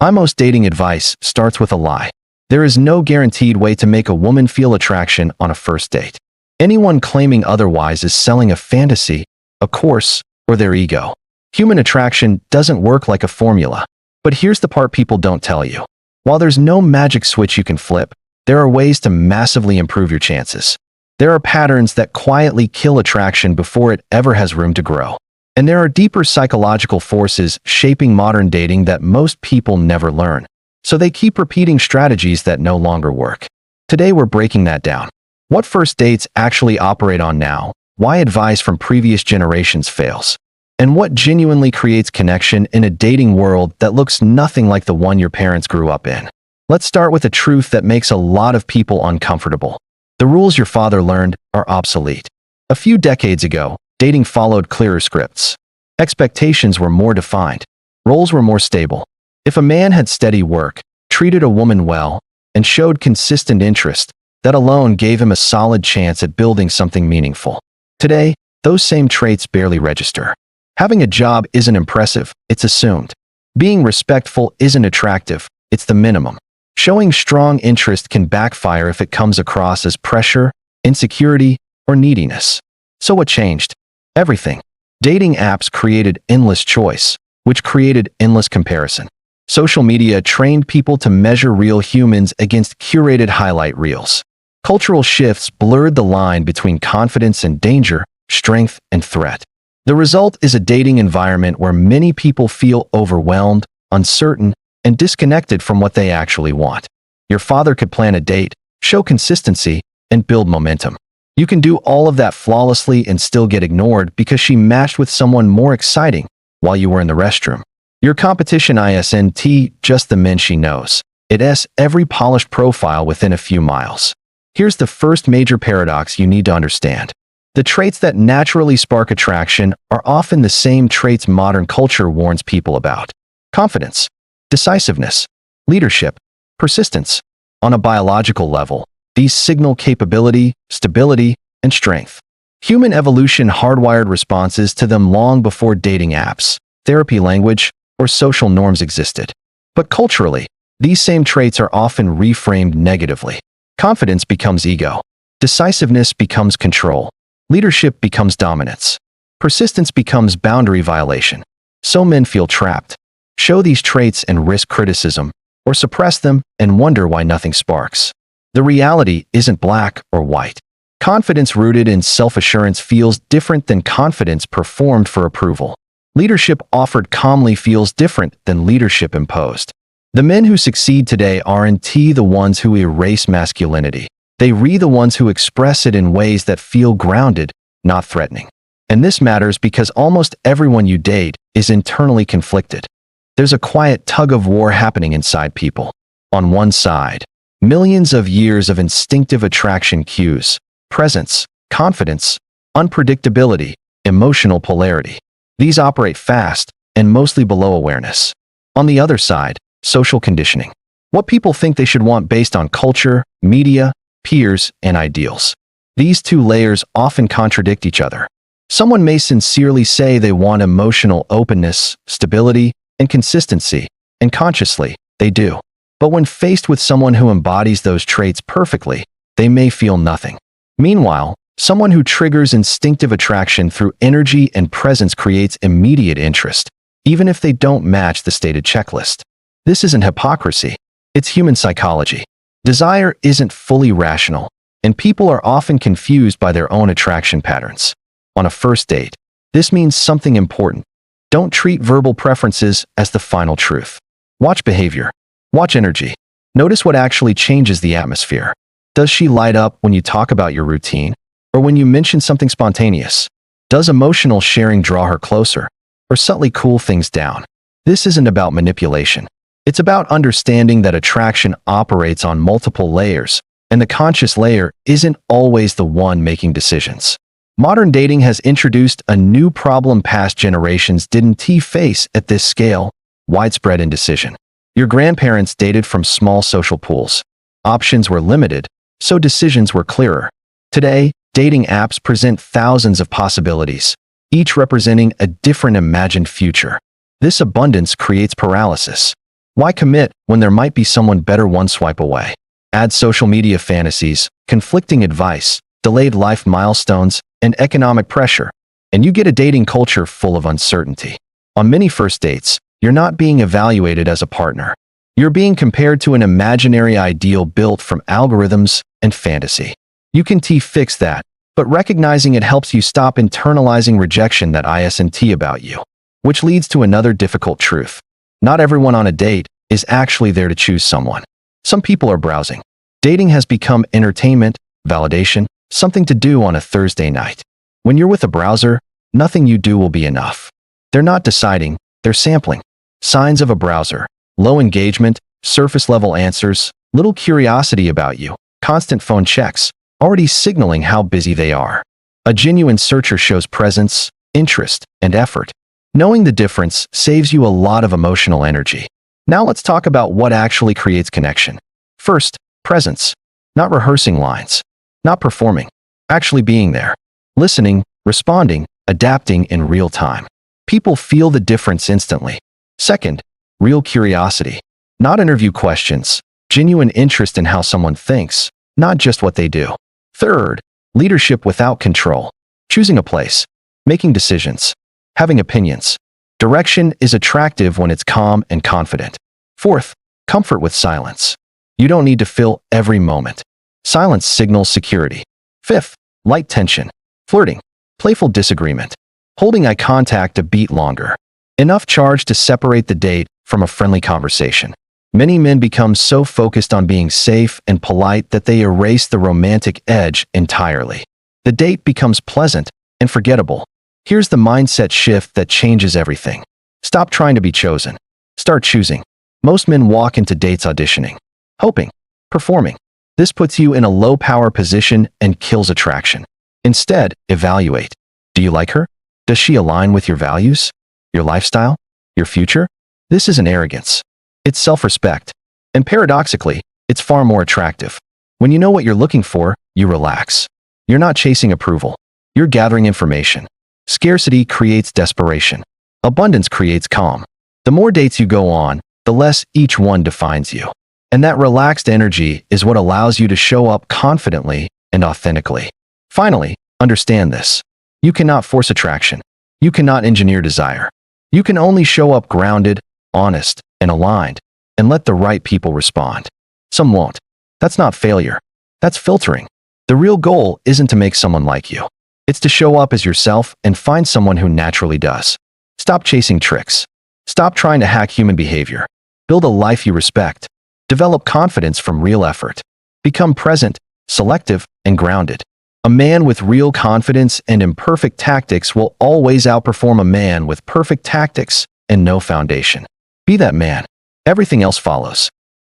Most dating advice starts with a lie. There is no guaranteed way to make a woman feel attraction on a first date. Anyone claiming otherwise is selling a fantasy, a course, or their ego. Human attraction doesn't work like a formula. But here's the part people don't tell you. While there's no magic switch you can flip, there are ways to massively improve your chances. There are patterns that quietly kill attraction before it ever has room to grow. And there are deeper psychological forces shaping modern dating that most people never learn. So they keep repeating strategies that no longer work. Today we're breaking that down. What first dates actually operate on now, why advice from previous generations fails, and what genuinely creates connection in a dating world that looks nothing like the one your parents grew up in. Let's start with a truth that makes a lot of people uncomfortable. The rules your father learned are obsolete. A few decades ago, dating followed clearer scripts. Expectations were more defined. Roles were more stable. If a man had steady work, treated a woman well, and showed consistent interest, that alone gave him a solid chance at building something meaningful. Today, those same traits barely register. Having a job isn't impressive, it's assumed. Being respectful isn't attractive, it's the minimum. Showing strong interest can backfire if it comes across as pressure, insecurity, or neediness. So what changed? Everything. Dating apps created endless choice, which created endless comparison. Social media trained people to measure real humans against curated highlight reels. Cultural shifts blurred the line between confidence and danger, strength and threat. The result is a dating environment where many people feel overwhelmed, uncertain, and disconnected from what they actually want. Your father could plan a date, show consistency, and build momentum. You can do all of that flawlessly and still get ignored because she matched with someone more exciting while you were in the restroom. Your competition isn't just the men she knows. It's every polished profile within a few miles. Here's the first major paradox you need to understand. The traits that naturally spark attraction are often the same traits modern culture warns people about. Confidence, decisiveness, leadership, persistence. On a biological level, these signal capability, stability, and strength. Human evolution hardwired responses to them long before dating apps, therapy language, or social norms existed. But culturally, these same traits are often reframed negatively. Confidence becomes ego. Decisiveness becomes control. Leadership becomes dominance. Persistence becomes boundary violation. So men feel trapped. Show these traits and risk criticism, or suppress them and wonder why nothing sparks. The reality isn't black or white. Confidence rooted in self-assurance feels different than confidence performed for approval. Leadership offered calmly feels different than leadership imposed. The men who succeed today aren't the ones who erase masculinity. They are the ones who express it in ways that feel grounded, not threatening. And this matters because almost everyone you date is internally conflicted. There's a quiet tug-of-war happening inside people. On one side, millions of years of instinctive attraction cues, presence, confidence, unpredictability, emotional polarity. These operate fast and mostly below awareness. On the other side, social conditioning. What people think they should want based on culture, media, peers, and ideals. These two layers often contradict each other. Someone may sincerely say they want emotional openness, stability, and consistency, and consciously, they do. But when faced with someone who embodies those traits perfectly, they may feel nothing. Meanwhile, someone who triggers instinctive attraction through energy and presence creates immediate interest, even if they don't match the stated checklist. This isn't hypocrisy. It's human psychology. Desire isn't fully rational, and people are often confused by their own attraction patterns. On a first date, this means something important. Don't treat verbal preferences as the final truth. Watch behavior. Watch energy. Notice what actually changes the atmosphere. Does she light up when you talk about your routine, or when you mention something spontaneous? Does emotional sharing draw her closer, or subtly cool things down? This isn't about manipulation. It's about understanding that attraction operates on multiple layers, and the conscious layer isn't always the one making decisions. Modern dating has introduced a new problem past generations didn't face at this scale: widespread indecision. Your grandparents dated from small social pools. Options were limited, so decisions were clearer. Today, dating apps present thousands of possibilities, each representing a different imagined future. This abundance creates paralysis. Why commit when there might be someone better one swipe away? Add social media fantasies, conflicting advice, delayed life milestones, and economic pressure, and you get a dating culture full of uncertainty. On many first dates, you're not being evaluated as a partner. You're being compared to an imaginary ideal built from algorithms and fantasy. You can fix that, but recognizing it helps you stop internalizing rejection that isn't about you. Which leads to another difficult truth. Not everyone on a date is actually there to choose someone. Some people are browsing. Dating has become entertainment, validation, something to do on a Thursday night. When you're with a browser, nothing you do will be enough. They're not deciding, they're sampling. Signs of a browser: low engagement, surface-level answers, little curiosity about you, constant phone checks, already signaling how busy they are. A genuine searcher shows presence, interest, and effort. Knowing the difference saves you a lot of emotional energy. Now let's talk about what actually creates connection. First, presence. Not rehearsing lines. Not performing. Actually being there. Listening, responding, adapting in real time. People feel the difference instantly. Second, real curiosity. Not interview questions. Genuine interest in how someone thinks, not just what they do. Third, leadership without control. Choosing a place. Making decisions. Having opinions. Direction is attractive when it's calm and confident. Fourth, comfort with silence. You don't need to fill every moment. Silence signals security. Fifth, light tension. Flirting. Playful disagreement. Holding eye contact a beat longer. Enough charge to separate the date from a friendly conversation. Many men become so focused on being safe and polite that they erase the romantic edge entirely. The date becomes pleasant and forgettable. Here's the mindset shift that changes everything. Stop trying to be chosen. Start choosing. Most men walk into dates auditioning, hoping, performing. This puts you in a low-power position and kills attraction. Instead, evaluate. Do you like her? Does she align with your values? Your lifestyle? Your future? This isn't arrogance. It's self-respect. And paradoxically, it's far more attractive. When you know what you're looking for, you relax. You're not chasing approval. You're gathering information. Scarcity creates desperation. Abundance creates calm. The more dates you go on, the less each one defines you. And that relaxed energy is what allows you to show up confidently and authentically. Finally, understand this. You cannot force attraction. You cannot engineer desire. You can only show up grounded, honest, and aligned, and let the right people respond. Some won't. That's not failure. That's filtering. The real goal isn't to make someone like you. It's to show up as yourself and find someone who naturally does. Stop chasing tricks. Stop trying to hack human behavior. Build a life you respect. Develop confidence from real effort. Become present, selective, and grounded. A man with real confidence and imperfect tactics will always outperform a man with perfect tactics and no foundation. Be that man. Everything else follows.